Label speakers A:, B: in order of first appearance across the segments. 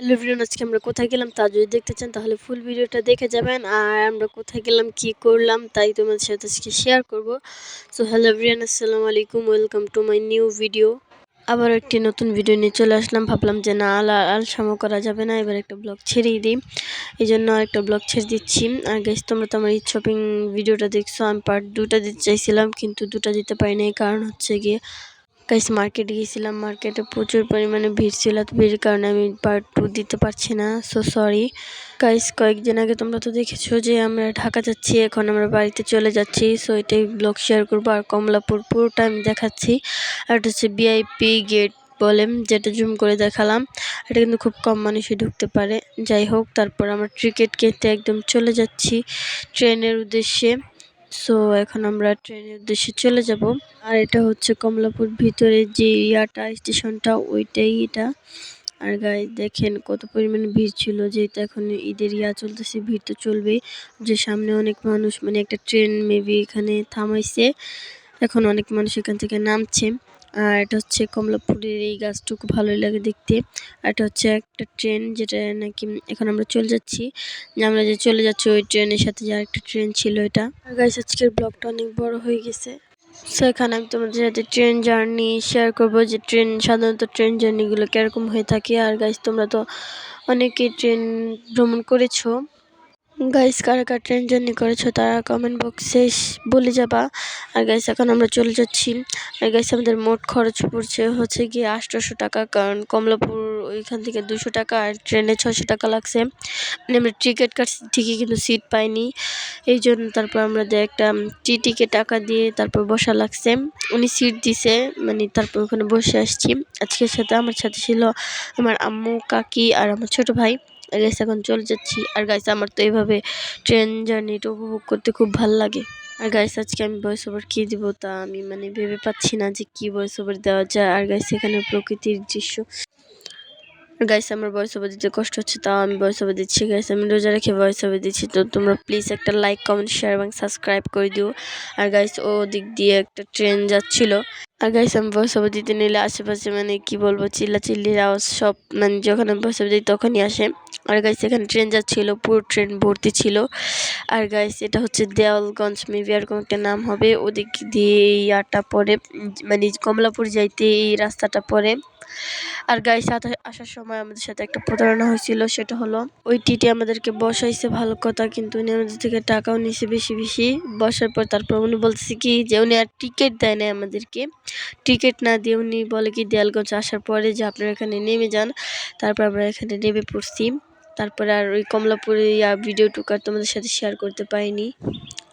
A: Hello everyone, আজকে আমরা কোথায় গেলাম তা যদি দেখতে চান তাহলে ফুল ভিডিওটা দেখে যাবেন। আর আমরা কোথায় গেলাম কি করলাম তাই তোমাদের সাথে আজকে শেয়ার করব। সো হ্যালো এভরিওয়ান, আসসালামু আলাইকুম, welcome to my new video. আবার একটি নতুন ভিডিও নিয়ে চলে আসলাম। ভাবলাম যে না আলসামো করা যাবে না, এবার একটা ব্লগ ছেড়েই দিই, এই জন্য আরেকটা ব্লগ ছেড়ে দিচ্ছি। আর গাইস, তোমরা তো আমার এই শপিং ভিডিওটা দেখছো, আমি পার্ট 2টা দিতে চাইছিলাম কিন্তু 2টা দিতে পারিনি। কারণ হচ্ছে গিয়ে গাইস মার্কেটে গিয়েছিলাম, মার্কেটে প্রচুর পরিমাণে ভিড় ছিল, ভিড়ের কারণে আমি পার্ট 2 দিতে পারছি না। So sorry guys. কয়েকদিন আগে তোমরা তো দেখেছো যে আমরা ঢাকা যাচ্ছি, এখন আমরা বাড়িতে চলে যাচ্ছি। সো এটাই ব্লগ শেয়ার করবো। আর কমলাপুর পুরোটা আমি দেখাচ্ছি। আর এটা হচ্ছে ভিআইপি গেট বলে, যেটা জুম করে দেখালাম। এটা কিন্তু খুব কম মানুষই ঢুকতে পারে। যাই হোক, তারপর আমরা টিকিট কেটে একদম চলে যাচ্ছি ট্রেনের উদ্দেশ্যে। সো এখন আমরা ট্রেনের উদ্দেশ্যে চলে যাব। আর এটা হচ্ছে কমলাপুর ভিতরে যে স্টেশনটা, ওইটাই এটা। আর গাইস দেখেন কত পরিমাণে ভিড় ছিল, যেহেতু এখন ঈদের চলতেছে, ভিড় তো চলবেই। যে সামনে অনেক মানুষ, মানে একটা ট্রেন মেবি এখানে থামাইছে, এখন অনেক মানুষ এখান থেকে নামছে। আর এটা হচ্ছে কমলাপুরের এই গাছটুকু ভালোই লাগে দেখতে। আর এটা হচ্ছে একটা ট্রেন, যেটা নাকি এখন আমরা চলে যাচ্ছি। আমরা যে চলে যাচ্ছি ওই ট্রেনের সাথে যে আরেকটা ট্রেন ছিল এটা। আর গাইস আজকের ব্লগটা অনেক বড় হয়ে গেছে। সো এখানে আমি তোমাদের সাথে ট্রেন জার্নি শেয়ার করবো, যে সাধারণত ট্রেন জার্নিগুলো কিরকম হয়ে থাকে। আর গাইস তোমরা তো অনেকেই ট্রেন ভ্রমণ করেছো। গাইস কারা কারা ট্রেন জার্নি করেছো তারা কমেন্ট বক্সে বলে যাবা। আর গাইস এখন আমরা চলে যাচ্ছি। আর গাইস আমাদের মোট খরচ পড়ছে হচ্ছে গিয়ে 800 টাকা, কারণ কমলাপুর ওইখান থেকে 200 টাকা আর ট্রেনে 600 টাকা লাগছে। মানে আমরা টিকিট কাটছি ঠিকই কিন্তু সিট পাইনি, এই জন্য তারপর আমাদের একটা টিটিকে টাকা দিয়ে তারপর বসা লাগছে। উনি সিট দিছে, মানে তারপর ওখানে বসে আসছি। আজকের সাথে আমার সাথে ছিল আমার আম্মু, কাকি আর আমার ছোট ভাই। গাইস এখন চলে যাচ্ছি। আর গাইস আমার তো এইভাবে ট্রেন জার্নিটা উপভোগ করতে খুব ভালো লাগে। আর গাইস আজকে আমি ভয়েস ওভার কি দিব তা আমি ভেবে পাচ্ছি না যে কি ভয়েস ওভার দেওয়া যায়। আর গাইস এখানে প্রকৃতির দৃশ্য। গাইস আমার ভয়েস ওভার দিতে কষ্ট হচ্ছে, তাও আমি ভয়েস ওভার দিচ্ছি। গাইস আমি রোজা রেখে ভয়েস ওভার দিচ্ছি, তো তোমরা প্লিজ একটা লাইক, কমেন্ট, শেয়ার এবং সাবস্ক্রাইব করে দিও। আর গাইস ও দিক দিয়ে একটা ট্রেন যাচ্ছিল। আর গাইস আমি ভয়েস ওভার দিতে নিলে আশেপাশে কি বলবো, চিল্লাচিল্লির আওয়াজ সব, যখন আমি ভয়েস ওভার দিই তখনই আসে। আর গাইস এখানে ট্রেন যাচ্ছিল, পুরো ট্রেন ভর্তি ছিল। আর গাইস এটা হচ্ছে দেওয়ালগঞ্জ, মেবি আর কোনো একটা নাম হবে। ওদিক দিয়ে ইয়াটা পরে, কমলাপুর যাইতে এই রাস্তাটা পরে। আর গাইস আসার সময় আমাদের সাথে একটা প্রতারণা হয়েছিল, সেটা হলো ওই টিটি আমাদেরকে বসাইছে ভালো কথা, কিন্তু উনি আমাদের থেকে টাকাও নিছে বেশি বেশি। বসার পর তারপর উনি বলতেছে কি যে উনি আর টিকিট দেয় না আমাদেরকে, টিকিট না দিয়ে উনি বলে কি দেয়ালগঞ্জ আসার পরে যে আপনারা এখানে নেমে যান। তারপর আমরা এখানে নেমে পড়ছি। তারপরে আর ওই কমলাপুরে ভিডিওটুকু আর তোমাদের সাথে শেয়ার করতে পারিনি।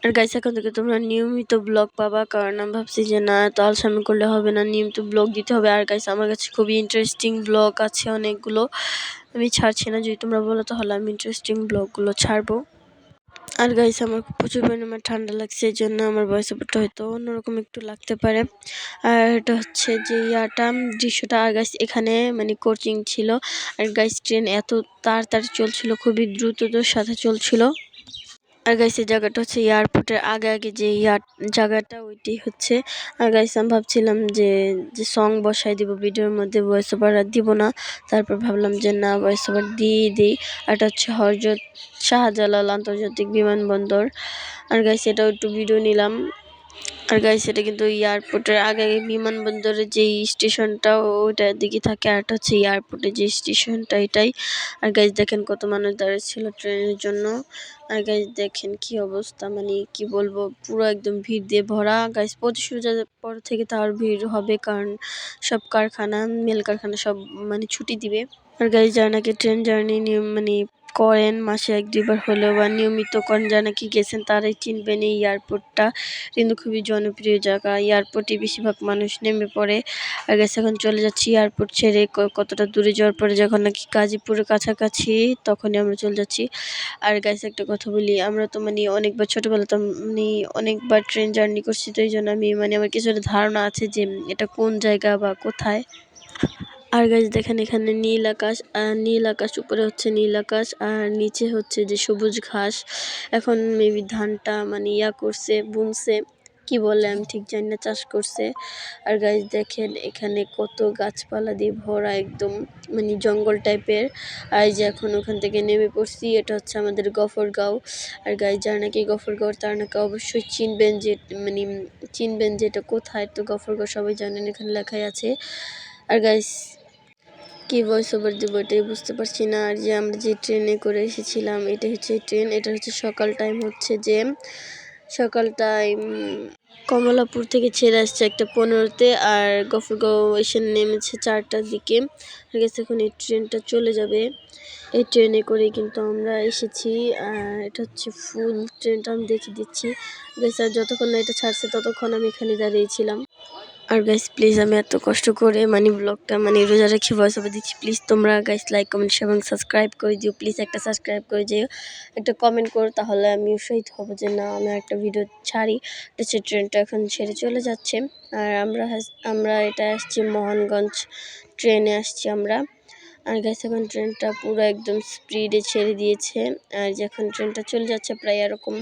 A: আর গাইস এখন থেকে তোমরা নিয়মিত ব্লগ পাবা, কারণ আমি ভাবছি যে না তো আলসামি করলে হবে না, নিয়মিত ব্লগ দিতে হবে। আর গাইস আমার কাছে খুবই ইন্টারেস্টিং ব্লগ আছে অনেকগুলো, আমি ছাড়ছি না। যদি তোমরা বলো তাহলে আমি ইন্টারেস্টিং ব্লগগুলো ছাড়বো। আর গাইস আমার প্রচুর পরিমাণে ঠান্ডা লাগছে, এই জন্য আমার ভয়েস ওভারটা হয়তো অন্যরকম একটু লাগতে পারে। আর এটা হচ্ছে যে দৃশ্যটা। আর গাইস এখানে কোচিং ছিল। আর গাইস ট্রেন এত তাড়াতাড়ি চলছিল, খুবই দ্রুততার সাথে চলছিল। আর গাইস এই জায়গাটা হচ্ছে এয়ারপোর্টের আগে আগে যে জায়গাটা, ওইটাই হচ্ছে। আর গাইস আমি ভাবছিলাম যে সং বসাই দিব ভিডিওর মধ্যে, ভয়েস ওভার আর দিব না। তারপর ভাবলাম যে না, ভয়েস ওভার দিয়ে দিই। আর এটা হচ্ছে হযরত শাহজালাল আন্তর্জাতিক বিমানবন্দর। আর গাইস এটাও একটু ভিডিও নিলাম। আর গাইস এটা কিন্তু এয়ারপোর্টের আগে বিমানবন্দরের যে স্টেশনটা ওইটার দিকে থাকে, আর এটা হচ্ছে এয়ারপোর্টের যে স্টেশনটা, এটাই। আর গাইস দেখেন কত মানুষ দাঁড়িয়ে ছিল ট্রেনের জন্য। আর গাইস দেখেন কি অবস্থা, কি বলবো, পুরো একদম ভিড় দিয়ে ভরা। গাইস 25 রোজার পর থেকে তার ভিড় হবে, কারণ সব কারখানা, মেল কারখানা সব ছুটি দিবে। আর গাইস যারা নাকি ট্রেন জার্নি করেন মাসে 1-2 বার হলেও বা নিয়মিত করেন, যারা নাকি গেছেন তারাই চিনবেন এই এয়ারপোর্টটা, কিন্তু খুবই জনপ্রিয় জায়গা। এয়ারপোর্টে বেশিরভাগ মানুষ নেমে পড়ে। আর গাইস এখন চলে যাচ্ছি এয়ারপোর্ট ছেড়ে। কতটা দূরে যাওয়ার পরে যখন নাকি গাজীপুরের কাছাকাছি, তখনই আমরা চলে যাচ্ছি। আর গাইস একটা কথা বলি, আমরা তো অনেকবার ছোটবেলা তো অনেকবার ট্রেন জার্নি করছি, তো এই জন্য আমি আমার কিছু একটা ধারণা আছে যে এটা কোন জায়গা বা কোথায়। আর গাইস দেখেন এখানে নীল আকাশ, আর নীল আকাশ, উপরে হচ্ছে নীল আকাশ আর নিচে হচ্ছে যে সবুজ ঘাস। এখন মেবি ধানটা করছে, বুনছে। কি বলে আমি ঠিক জানি না, চাষ করছে। আর গাইস দেখেন এখানে কত গাছপালা দিয়ে ভরা, একদম মানে জঙ্গল টাইপের। আর এই যে এখন ওখান থেকে নেমে পড়ছি, এটা হচ্ছে আমাদের গফরগাঁও। আর গাইস যারা নাকি গফরগাঁও তারা নাকি অবশ্যই চিনবেন যে এটা কোথায়। তো গফরগাঁও সবাই জানেন, এখানে লেখাই আছে। আর গাইস কি ভয়েস ওভার দেবো এটাই বুঝতে পারছি না। আর যে আমরা যে ট্রেনে করে এসেছিলাম, এটা হচ্ছে ট্রেন, এটা হচ্ছে সকাল টাইম, হচ্ছে যে সকাল টাইম কমলাপুর থেকে ছেড়ে আসছে 1:15-তে, আর গফরগাঁও এসে নেমেছে 4টার দিকে। ঠিক আছে, এখন এই ট্রেনটা চলে যাবে। এই ট্রেনে করে কিন্তু আমরা এসেছি। আর এটা হচ্ছে ফুল ট্রেনটা আমি দেখিয়ে দিচ্ছি। বেশ, আর যতক্ষণ না এটা ছাড়ছে ততক্ষণ আমি এখানে দাঁড়িয়েছিলাম। আর গাইস প্লিজ, আমি এত কষ্ট করে ব্লগটা রোজা রেখে ভয়েস ওভার দিচ্ছি, প্লিজ তোমরা গাইস লাইক কমেন্ট এবং সাবস্ক্রাইব করে দিও। প্লিজ একটা সাবস্ক্রাইব করে যেও, একটা কমেন্ট করো, তাহলে আমি উৎসাহিত হব যে না আমি একটা ভিডিও ছাড়ি। হচ্ছে ট্রেনটা এখন ছেড়ে চলে যাচ্ছে। আর আমরা এটা আসছি মোহনগঞ্জ ট্রেনে আসছি আমরা। আর গাইস এখন ট্রেনটা পুরো একদম স্পিডে ছেড়ে দিয়েছে। আর যখন ট্রেনটা চলে যাচ্ছে প্রায় এরকম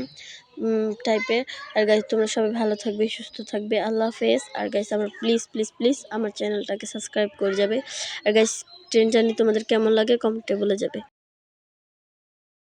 A: টাইপের। আর গাইস তোমরা সবাই ভালো থাকবে, সুস্থ থাকবে, আল্লাহ হাফেজ। আর গাইস আমার প্লিজ প্লিজ প্লিজ আমার চ্যানেলটাকে সাবস্ক্রাইব করে যাবে। আর গাইস ট্রেন জার্নি তোমাদের কেমন লাগে কমেন্টে বলে যাবে।